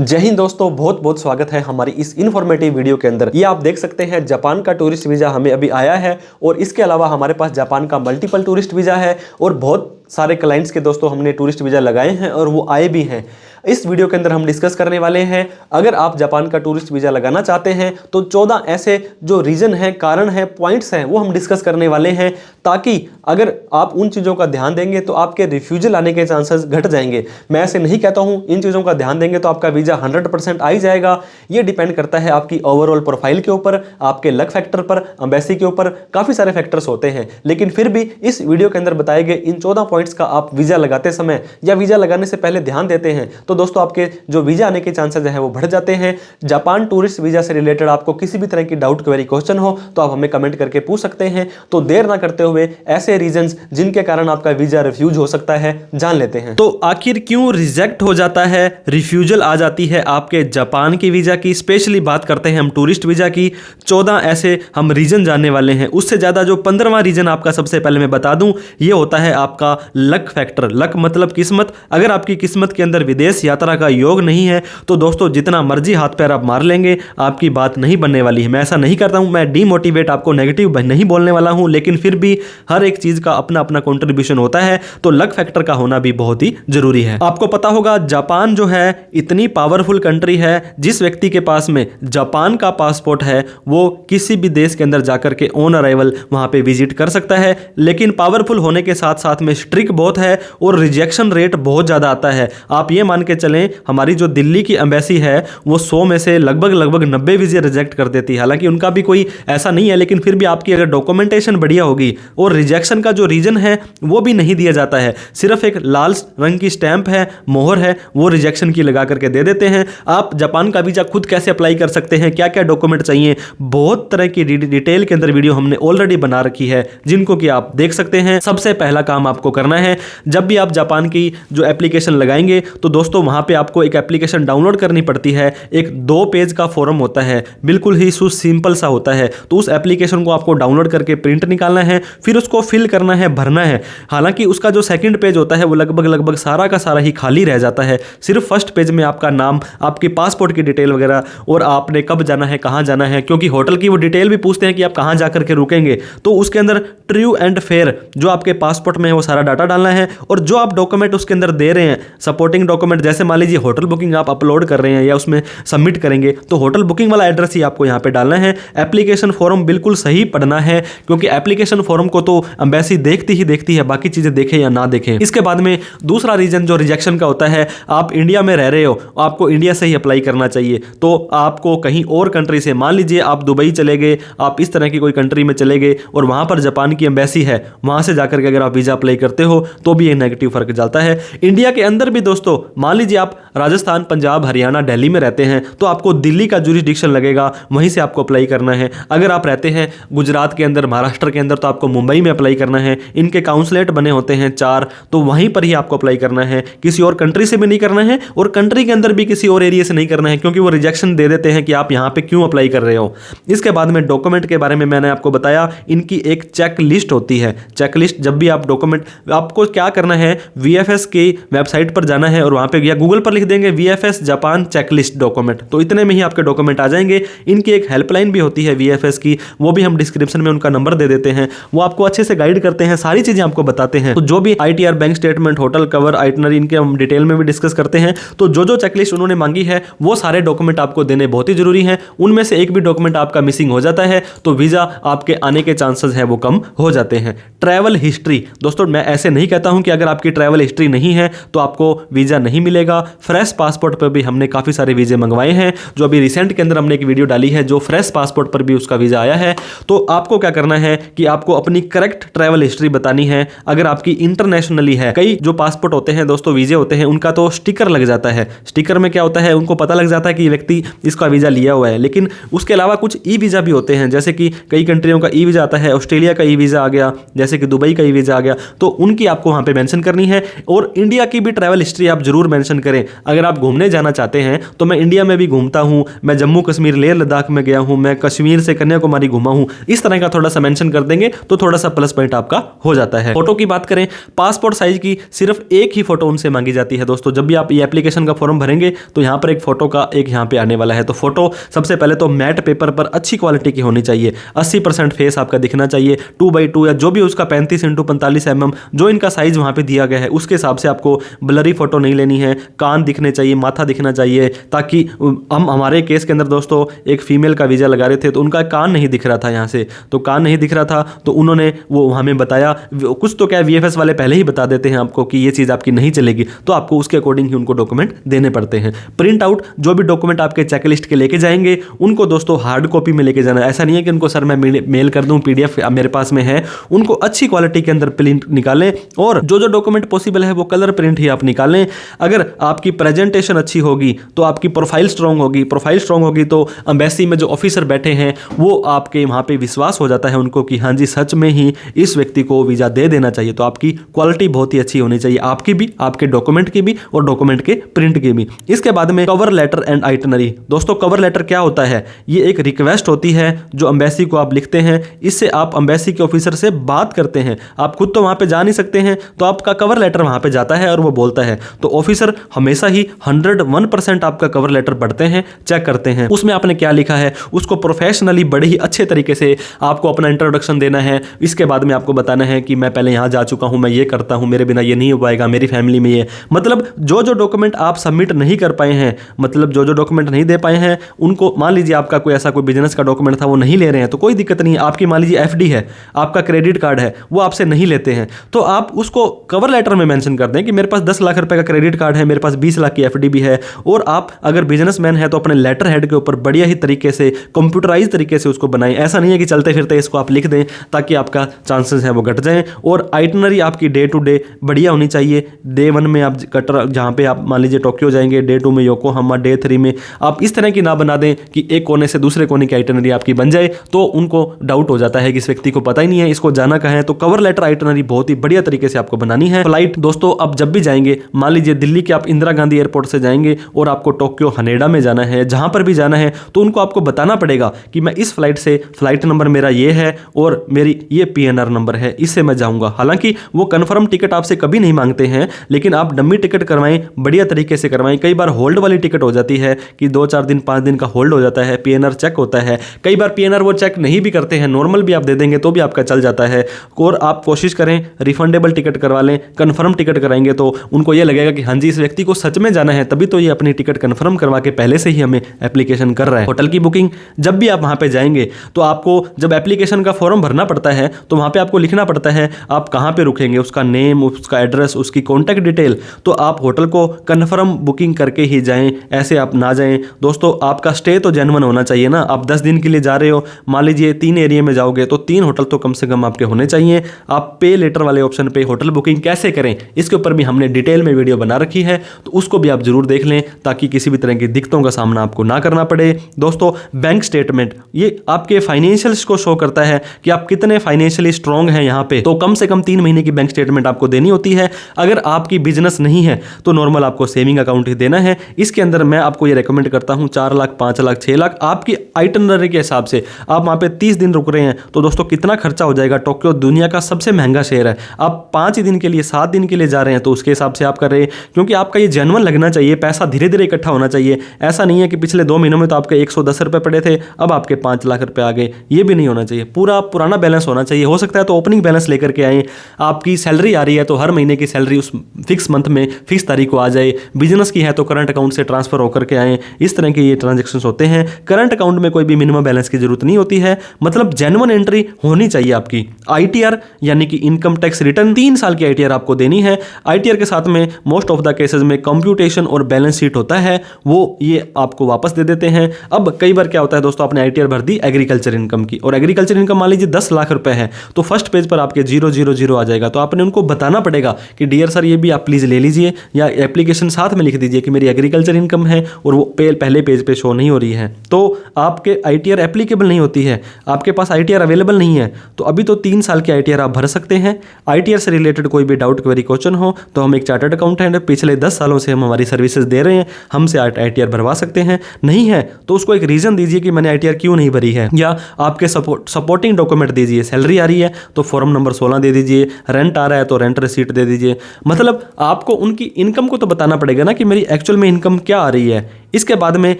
जय हिंद दोस्तों, बहुत बहुत स्वागत है हमारी इस इन्फॉर्मेटिव वीडियो के अंदर। ये आप देख सकते हैं जापान का टूरिस्ट वीज़ा हमें अभी आया है और इसके अलावा हमारे पास जापान का मल्टीपल टूरिस्ट वीज़ा है और बहुत सारे क्लाइंट्स के दोस्तों हमने टूरिस्ट वीज़ा लगाए हैं और वो आए भी हैं। इस वीडियो के अंदर हम डिस्कस करने वाले हैं, अगर आप जापान का टूरिस्ट वीज़ा लगाना चाहते हैं तो 14 ऐसे जो रीज़न हैं, कारण हैं, पॉइंट्स हैं, वो हम डिस्कस करने वाले हैं, ताकि अगर आप उन चीज़ों का ध्यान देंगे तो आपके रिफ्यूजल आने के चांसेस घट जाएंगे। मैं ऐसे नहीं कहता हूं इन चीज़ों का ध्यान देंगे तो आपका वीज़ा 100% आ ही जाएगा। ये डिपेंड करता है आपकी ओवरऑल प्रोफाइल के ऊपर, आपके लक फैक्टर पर, एम्बेसी के ऊपर, काफ़ी सारे फैक्टर्स होते हैं। लेकिन फिर भी इस वीडियो के अंदर बताए गए इन 14 पॉइंट्स का आप वीज़ा लगाते समय या वीज़ा लगाने से पहले ध्यान देते हैं तो दोस्तों आपके जो वीज़ा आने के चांसेस हैं वो बढ़ जाते हैं। जापान टूरिस्ट वीज़ा से रिलेटेड आपको किसी भी तरह की डाउट क्वेरी क्वेश्चन हो तो आप हमें कमेंट करके पूछ सकते हैं। तो देर ना करते हुए ऐसे रीजंस जिनके कारण आपका वीज़ा रिफ्यूज हो सकता है जान लेते हैं। तो आखिर क्यों रिजेक्ट हो जाता है, रिफ्यूजल आ जाती है आपके जापान की वीज़ा की, स्पेशली बात करते हैं हम टूरिस्ट वीज़ा की। 14 ऐसे हम रीजन जानने वाले हैं। उससे ज़्यादा जो 15वां रीजन आपका सबसे पहले मैं बता दूं, ये होता है आपका लक फैक्टर। लक मतलब किस्मत। अगर आपकी किस्मत के अंदर विदेश यात्रा का योग नहीं है तो दोस्तों जितना मर्जी हाथ पैर आप मार लेंगे आपकी बात नहीं बनने वाली है। मैं ऐसा नहीं करता हूं, मैं डीमोटिवेट आपको नेगेटिव नहीं बोलने वाला हूं, लेकिन फिर भी हर एक चीज का अपना अपना कंट्रीब्यूशन होता है, तो लक फैक्टर का होना भी बहुत ही जरूरी है। आपको पता होगा जापान जो है इतनी पावरफुल कंट्री है, जिस व्यक्ति के पास में जापान का पासपोर्ट है वो किसी भी देश के अंदर जाकर के ऑन अराइवल वहां पे विजिट कर सकता है। लेकिन पावरफुल होने के साथ साथ में स्ट्रिक्ट बहुत है और रिजेक्शन रेट बहुत ज्यादा आता है। आप ये मान के चलें हमारी जो दिल्ली की एम्बेसी है वो 100 में से लगभग 90 वीज़े रिजेक्ट कर देती है। हालांकि उनका भी कोई ऐसा नहीं है, लेकिन फिर भी आपकी अगर डॉक्यूमेंटेशन बढ़िया होगी और रिजेक्शन का जो रीजन है वो भी नहीं दिया जाता है, सिर्फ एक लाल रंग की स्टैंप है, मोहर है, वो रिजेक्शन की लगा करके दे देते हैं। आप जापान का वीज़ा खुद कैसे अप्लाई कर सकते हैं, क्या क्या डॉक्यूमेंट चाहिए, बहुत तरह की डिटेल के अंदर वीडियो हमने ऑलरेडी बना रखी है, जिनको कि आप देख सकते हैं। सबसे पहला काम आपको करना है, जब भी आप जापान की जो एप्लीकेशन लगाएंगे तो दोस्तों वहां पे आपको एक एप्लीकेशन डाउनलोड करनी पड़ती है। एक 2 पेज का फॉर्म होता है, बिल्कुल ही सिंपल सा होता है। तो उस एप्लीकेशन को आपको डाउनलोड करके प्रिंट निकालना है, फिर उसको फिल करना है, भरना है। हालांकि उसका जो सेकंड पेज होता है वो लगभग सारा का सारा ही खाली रह जाता है। सिर्फ फर्स्ट पेज में आपका नाम, आपकी पासपोर्ट की डिटेल वगैरह और आपने कब जाना है, कहाँ जाना है, क्योंकि होटल की वो डिटेल भी पूछते हैं कि आप कहाँ जाकर के रुकेंगे। तो उसके अंदर ट्रू एंड फेयर जो आपके पासपोर्ट में है वो सारा डाटा डालना है। और जो आप डॉक्यूमेंट उसके अंदर दे रहे हैं, सपोर्टिंग डॉक्यूमेंट, जैसे मान लीजिए होटल बुकिंग आप अपलोड कर रहे हैं या उसमें सबमिट करेंगे तो होटल बुकिंग वाला एड्रेस ही आपको यहाँ पे डालना है। एप्लीकेशन फॉर्म बिल्कुल सही पढ़ना है, क्योंकि एप्लीकेशन फॉर्म को तो एम्बेसी देखती ही है, बाकी चीजें देखें या ना देखें। इसके बाद में दूसरा रीजन जो रिजेक्शन का होता है, आप इंडिया में रह रहे हो, आपको इंडिया से ही अप्लाई करना चाहिए। तो आपको कहीं और कंट्री से, मान लीजिए आप दुबई चले गए, आप इस तरह की कोई कंट्री में चले गए और वहां पर जापान की एम्बेसी है, वहां से जाकर के अगर आप वीजा अप्लाई करते हो तो भी ये नेगेटिव फर्क डालता है। इंडिया के अंदर भी दोस्तों, मान लीजिए आप राजस्थान, पंजाब, हरियाणा, दिल्ली में रहते हैं तो आपको दिल्ली का जुरिसडिक्शन लगेगा, वहीं से आपको अप्लाई करना है। अगर आप रहते हैं गुजरात के अंदर, महाराष्ट्र के अंदर, तो आपको मुंबई में अप्लाई करना है। इनके काउंसलेट बने होते हैं 4, तो वहीं पर ही आपको अप्लाई करना है, किसी और कंट्री से भी नहीं करना है और कंट्री के अंदर भी किसी और एरिया से नहीं करना है, क्योंकि वो रिजेक्शन दे देते हैं कि आप यहाँ पे क्यों अप्लाई कर रहे हो। इसके बाद में डॉक्यूमेंट के बारे में मैंने आपको बताया, इनकी एक चेक लिस्ट होती है। चेक लिस्ट, जब भी आप डॉक्यूमेंट, आपको क्या करना है, VFS की वेबसाइट पर जाना है और वहां पे या गूगल पर लिख देंगे VFS जापान चेकलिस्ट डॉक्यूमेंट, तो इतने में ही आपके डॉक्यूमेंट आ जाएंगे। इनकी एक हेल्पलाइन भी होती है VFS की, वो भी हम डिस्क्रिप्शन में उनका नंबर दे देते हैं, वो आपको अच्छे से गाइड करते हैं, सारी चीजें आपको बताते हैं। तो जो भी ITR, bank statement, hotel cover, itinerary, इनके हम डिटेल में भी डिस्कस करते हैं। तो जो चेकलिस्ट उन्होंने मांगी है वो सारे डॉक्यूमेंट आपको देने बहुत ही जरूरी है। उनमें से एक भी डॉक्यूमेंट आपका मिसिंग हो जाता है तो वीजा आपके आने के चांसेस है वो कम हो जाते हैं। ट्रैवल हिस्ट्री, दोस्तों मैं ऐसे नहीं कहता हूं कि अगर आपकी ट्रैवल हिस्ट्री नहीं है तो आपको वीजा नहीं मिलेगा। फ्रेश पासपोर्ट पर भी हमने काफी सारे वीजे मंगवाए हैं, जो अभी रिसेंट के अंदर हमने एक वीडियो डाली है, जो फ्रेश पासपोर्ट पर भी उसका वीजा आया है। तो आपको क्या करना है कि आपको अपनी करेक्ट ट्रैवल हिस्ट्री बतानी है। अगर आपकी इंटरनेशनली है, कई जो पासपोर्ट होते हैं दोस्तों, वीजे होते हैं, उनका तो स्टिकर लग जाता है। स्टिकर में क्या होता है, उनको पता लग जाता है कि ये व्यक्ति इसका वीजा लिया हुआ है। लेकिन उसके अलावा कुछ ई वीजा भी होते हैं, जैसे कि कई कंट्रियों का ई वीजा आता है, ऑस्ट्रेलिया का ई वीजा आ गया, जैसे कि दुबई का ई वीजा आ गया। तो उन इनकी आपको वहां पे मेंशन करनी है। और इंडिया की भी ट्रैवल हिस्ट्री आप जरूर मेंशन करें। अगर आप घूमने जाना चाहते हैं तो मैं इंडिया में भी घूमता हूं, मैं जम्मू कश्मीर लेह लद्दाख में गया हूं, मैं कश्मीर से कन्याकुमारी घूमा हूं, इस तरह का थोड़ा सा मेंशन कर देंगे तो थोड़ा सा प्लस पॉइंट आपका हो जाता है। फोटो की बात करें, पासपोर्ट साइज की सिर्फ एक ही फोटो उनसे मांगी जाती है दोस्तों। जब भी आप ये एप्लीकेशन का फॉर्म भरेंगे तो यहां पर एक फोटो का एक यहां पे आने वाला है। तो फोटो सबसे पहले तो मैट पेपर पर अच्छी क्वालिटी की होनी चाहिए, 80% फेस आपका दिखना चाहिए, 2x2 या जो भी उसका 35x45 mm जो इनका साइज वहां पे दिया गया है उसके हिसाब से आपको ब्लरी फोटो नहीं लेनी है। कान दिखने चाहिए, माथा दिखना चाहिए, ताकि हम हमारे केस के अंदर दोस्तों एक फीमेल का वीजा लगा रहे थे तो उनका कान नहीं दिख रहा था यहाँ से, तो कान नहीं दिख रहा था तो उन्होंने वो हमें बताया, कुछ तो क्या VFS वाले पहले ही बता देते हैं आपको कि ये चीज़ आपकी नहीं चलेगी, तो आपको उसके अकॉर्डिंग ही उनको डॉक्यूमेंट देने पड़ते हैं। प्रिंट आउट जो भी डॉक्यूमेंट आपके चेकलिस्ट के लेके जाएंगे उनको दोस्तों हार्ड कॉपी में लेके जाना है। ऐसा नहीं है कि उनको सर मैं मेल कर दूं, PDF मेरे पास में है, उनको अच्छी क्वालिटी के अंदर प्रिंट निकालें और जो जो डॉक्यूमेंट पॉसिबल है वो कलर प्रिंट ही आप निकालें। अगर आपकी प्रेजेंटेशन अच्छी होगी तो आपकी प्रोफाइल स्ट्रांग होगी, प्रोफाइल स्ट्रांग होगी तो एम्बेसी में जो ऑफिसर बैठे हैं वो आपके वहाँ पे विश्वास हो जाता है उनको कि हाँ जी सच में ही इस व्यक्ति को वीज़ा दे देना चाहिए। तो आपकी क्वालिटी बहुत ही अच्छी होनी चाहिए, आपकी भी, आपके डॉक्यूमेंट की भी और डॉक्यूमेंट के प्रिंट की भी। इसके बाद में कवर लेटर एंड आइटनरी। दोस्तों कवर लेटर क्या होता है? ये एक रिक्वेस्ट होती है जो एम्बेसी को आप लिखते हैं, इससे आप एम्बेसी के ऑफिसर से बात करते हैं। आप खुद तो वहाँ पे जा नहीं सकते हैं तो आपका कवर लेटर वहाँ पे जाता है और वो बोलता है, तो ऑफिसर हमेशा ही 101% आपका कवर लेटर पढ़ते हैं, चेक करते हैं उसमें आपने क्या लिखा है, उसको प्रोफेशनली बड़े ही अच्छे तरीके से आपको अपना इंट्रोडक्शन देना है। इसके बाद में आपको बताना है कि मैं पहले यहाँ जा चुका हूँ, मैं ये करता हूँ, मेरे बिना ये नहीं हो पाएगा, मेरी फैमिली में ये, मतलब जो जो डॉक्यूमेंट आप सबमिट नहीं कर पाए हैं, मतलब जो जो डॉक्यूमेंट नहीं दे पाए हैं उनको, मान लीजिए आपका कोई ऐसा कोई बिजनेस का डॉक्यूमेंट था वो नहीं ले रहे हैं तो कोई दिक्कत नहीं है। आपकी मान लीजिए FD है, आपका क्रेडिट कार्ड है, वो आपसे नहीं लेते हैं तो आप उसको कवर लेटर में मेंशन कर दें कि मेरे पास 10 लाख रुपए का क्रेडिट कार्ड है, मेरे पास 20 लाख की FD भी है। और आप अगर बिजनेसमैन है तो अपने लेटर हेड के ऊपर बढ़िया ही तरीके से कंप्यूटराइज तरीके से उसको बनाएं। ऐसा नहीं है कि चलते फिरते इसको आप लिख दें ताकि आपका चांसेस है वो घट जाएं। और आइटनरी आपकी डे टू डे बढ़िया होनी चाहिए। डे 1 में आप कटरा, जहाँ पे आप मान लीजिए टोक्यो जाएंगे, डे 2 में योकोहामा, डे 3 में आप इस तरह की ना बना दें कि एक कोने से दूसरे कोने की आइटनरी आपकी बन जाए, तो उनको डाउट हो जाता है कि इस व्यक्ति को पता ही नहीं है इसको जाना कहाँ है। तो कवर लेटर आइटनरी बहुत ही बढ़िया तरीके से आपको बनानी है। फ्लाइट दोस्तों अब जब भी जाएंगे, मान लीजिए दिल्ली के आप इंदिरा गांधी एयरपोर्ट से जाएंगे और आपको टोक्यो हनेडा में जाना है, जहां पर भी जाना है तो उनको आपको बताना पड़ेगा कि मैं इस फ्लाइट से, फ्लाइट नंबर मेरा ये है और मेरी ये PNR नंबर है, इससे मैं जाऊंगा। हालांकि वो कंफर्म टिकट आपसे कभी नहीं मांगते हैं, लेकिन आप डम्मी टिकट करवाएं, बढ़िया तरीके से करवाएं। कई बार होल्ड वाली टिकट हो जाती है कि 2-4 दिन 5 दिन का होल्ड हो जाता है, PNR चेक होता है। कई बार PNR वो चेक नहीं भी करते हैं, नॉर्मल भी आप दे देंगे तो भी आपका चल जाता है। और आप कोशिश करें रिफंडेबल टिकट करवा लें। कंफर्म टिकट कराएंगे तो उनको ये लगेगा कि हाँ जी इस व्यक्ति को सच में जाना है, तभी तो ये अपनी टिकट कंफर्म करवा के पहले से ही हमें एप्लीकेशन कर रहा है। होटल की बुकिंग, जब भी आप वहां पे जाएंगे तो आपको जब एप्लीकेशन का फॉर्म भरना पड़ता है तो वहां पे आपको लिखना पड़ता है आप कहां पे रुकेंगे, उसका नेम, उसका एड्रेस, उसकी कॉन्टैक्ट डिटेल। तो आप होटल को कंफर्म बुकिंग करके ही जाएं, ऐसे आप ना जाएं। दोस्तों आपका स्टे तो जेन्युइन होना चाहिए ना। आप 10 दिन के लिए जा रहे हो, मान लीजिए 3 एरिया में जाओगे तो 3 होटल तो कम से कम आपके होने चाहिए। आप पे लेटर वाले ऑप्शन पे होटल बुकिंग कैसे करें इसके ऊपर भी हमने डिटेल में वीडियो बना रखी है, तो उसको भी आप जरूर देख लें ताकि किसी भी तरह की दिक्कतों का सामना आपको ना करना पड़े। दोस्तों बैंक स्टेटमेंट, ये आपके फाइनेंशियल्स को शो करता है कि आप कितने फाइनेंशियली स्ट्रांग हैं यहाँ पे। तो कम से कम 3 महीने की बैंक स्टेटमेंट आपको देनी होती है। अगर आपकी बिजनेस नहीं है तो नॉर्मल आपको सेविंग अकाउंट ही देना है। इसके अंदर मैं आपको ये रेकमेंड करता हूँ 4 लाख, 5 लाख, 6 लाख आपकी आइटनरी के हिसाब से। आप वहाँ पे 30 दिन रुक रहे हैं तो दोस्तों कितना खर्चा हो जाएगा। टोक्यो दुनिया का सबसे महंगा शहर है, आप 5 दिन के लिए, 7 दिन के लिए जा रहे हैं तो उसके हिसाब से आप कर रहे हैं, क्योंकि आपका ये जेन्युइन लगना चाहिए, पैसा धीरे धीरे इकट्ठा होना चाहिए। ऐसा नहीं है कि पिछले 2 महीनों में तो आपके 110 रुपये पड़े थे, अब आपके 5 लाख रुपए आ गए, ये भी नहीं होना चाहिए। पूरा पुराना बैलेंस होना चाहिए। हो सकता है तो ओपनिंग बैलेंस लेकर के आए। आपकी सैलरी आ रही है तो हर महीने की सैलरी उस फिक्स मंथ में फिक्स तारीख को आ जाए। बिजनेस की है तो करंट अकाउंट से ट्रांसफर होकर के आए। इस तरह के ये ट्रांजेक्शन होते हैं। करंट अकाउंट में कोई भी मिनिमम बैलेंस की जरूरत नहीं होती है, मतलब जेन्युइन एंट्री होनी चाहिए आपकी। ITR यानी कि इनकम टैक्स रिटर्न, 3 साल की ITR आपको देनी है। ITR के साथ में मोस्ट ऑफ द केसेस में कंप्यूटेशन और बैलेंस शीट होता है, वो ये आपको वापस दे देते हैं। अब कई बार क्या होता है दोस्तों, आपने ITR भर दी एग्रीकल्चर इनकम की, और एग्रीकल्चर इनकम मान लीजिए 10 लाख रुपए है, तो फर्स्ट पेज पर आपके 000 आ जाएगा। तो आपने उनको बताना पड़ेगा कि डियर सर ये भी आप प्लीज ले लीजिए, या एप्लीकेशन साथ में लिख दीजिए कि मेरी एग्रीकल्चर इनकम है और वो पहले पेज पे शो नहीं हो रही है, तो आपके ITR एप्लीकेबल नहीं होती है, आपके पास ITR अवेलेबल नहीं है। तो अभी तो 3 साल की ITR आप भर सकते हैं। ITR से रिलेटेड कोई भी डाउट क्वेरी क्वेश्चन हो तो हम एक चार्टर्ड अकाउंटेंट, पिछले 10 सालों से हम हमारी सर्विसेज दे रहे हैं, हमसे ITR भरवा सकते हैं। नहीं है तो उसको एक रीज़न दीजिए कि मैंने ITR क्यों नहीं भरी है, या आपके सपोर्टिंग डॉक्यूमेंट दीजिए। सैलरी आ रही है तो फॉर्म नंबर 16 दे दीजिए, रेंट आ रहा है तो रेंट रिसीट दे दीजिए। मतलब आपको उनकी इनकम को तो बताना पड़ेगा ना कि मेरी एक्चुअल में इनकम क्या आ रही है। इसके बाद में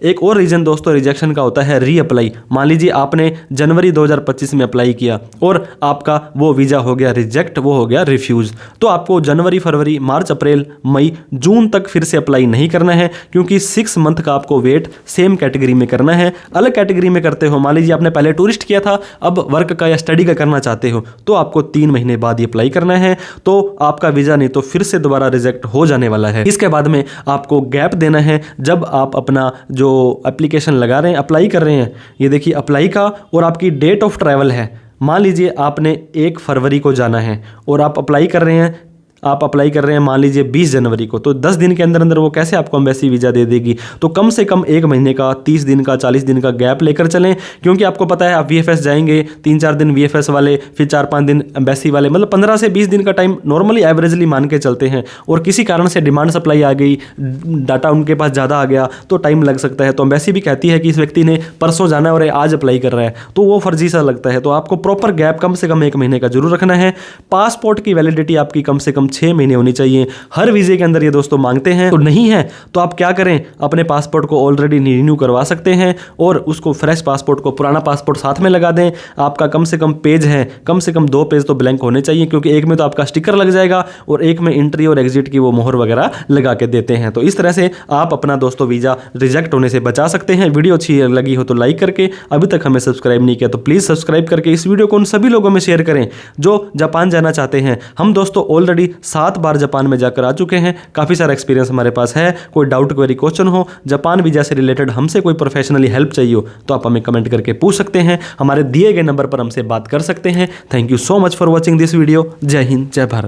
एक और रीज़न दोस्तों रिजेक्शन का होता है रीअप्लाई। मान लीजिए आपने जनवरी 2025 में अप्लाई किया और आपका वो वीज़ा हो गया रिजेक्ट, वो हो गया रिफ्यूज़, तो आपको जनवरी, फरवरी, मार्च, अप्रैल, मई, जून तक फिर से अप्लाई नहीं करना है, क्योंकि 6 मंथ का आपको वेट सेम कैटेगरी में करना है। अलग कैटेगरी में करते हो, मान लीजिए आपने पहले टूरिस्ट किया था, अब वर्क का या स्टडी का करना चाहते हो, तो आपको 3 महीने बाद ही अप्लाई करना है, तो आपका वीज़ा नहीं तो फिर से दोबारा रिजेक्ट हो जाने वाला है। इसके बाद में आपको गैप देना है जब आप अपना जो एप्लीकेशन लगा रहे हैं, अप्लाई कर रहे हैं, ये देखिए अप्लाई का और आपकी डेट ऑफ ट्रैवल है। मान लीजिए आपने 1 फरवरी को जाना है और आप अप्लाई कर रहे हैं मान लीजिए 20 जनवरी को, तो 10 दिन के अंदर अंदर वो कैसे आपको एम्बेसी वीज़ा दे देगी। तो कम से कम 1 महीने का, 30 दिन का, 40 दिन का गैप लेकर चलें, क्योंकि आपको पता है आप VFS जाएंगे, 3-4 दिन VFS वाले, फिर 4-5 दिन एम्बेसी वाले, मतलब 15 से 20 दिन का टाइम नॉर्मली एवरेजली मान के चलते हैं। और किसी कारण से डिमांड सप्लाई आ गई, डाटा उनके पास ज़्यादा आ गया तो टाइम लग सकता है। तो एम्बेसी भी कहती है कि इस व्यक्ति ने परसों जाना है और आज अप्लाई कर रहा है, तो वो फर्जी सा लगता है। तो आपको प्रॉपर गैप कम से कम 1 महीने का जरूर रखना है। पासपोर्ट की वैलिडिटी आपकी कम से कम 6 महीने होनी चाहिए। हर वीजे के अंदर ये दोस्तों मांगते हैं, तो नहीं है तो आप क्या करें, अपने पासपोर्ट को ऑलरेडी रिन्यू करवा सकते हैं और उसको फ्रेश पासपोर्ट को पुराना पासपोर्ट साथ में लगा दें। आपका कम से कम पेज है, कम से कम 2 पेज तो ब्लैंक होने चाहिए, क्योंकि एक में तो आपका स्टिकर लग जाएगा और एक में एंट्री और एग्जिट की वो मोहर वगैरह लगा के देते हैं। तो इस तरह से आप अपना दोस्तों वीजा रिजेक्ट होने से बचा सकते हैं। वीडियो अच्छी लगी हो तो लाइक करके, अभी तक हमें सब्सक्राइब नहीं किया तो प्लीज़ सब्सक्राइब करके इस वीडियो को उन सभी लोगों में शेयर करें जो जापान जाना चाहते हैं। हम दोस्तों ऑलरेडी 7 बार जापान में जाकर आ चुके हैं, काफ़ी सारा एक्सपीरियंस हमारे पास है। कोई डाउट क्वेरी क्वेश्चन हो, जापान वीजा से रिलेटेड हमसे कोई प्रोफेशनली हेल्प चाहिए हो तो आप हमें कमेंट करके पूछ सकते हैं। हमारे दिए गए नंबर पर हमसे बात कर सकते हैं। Thank you so much for watching this video. जय हिंद, जय भारत।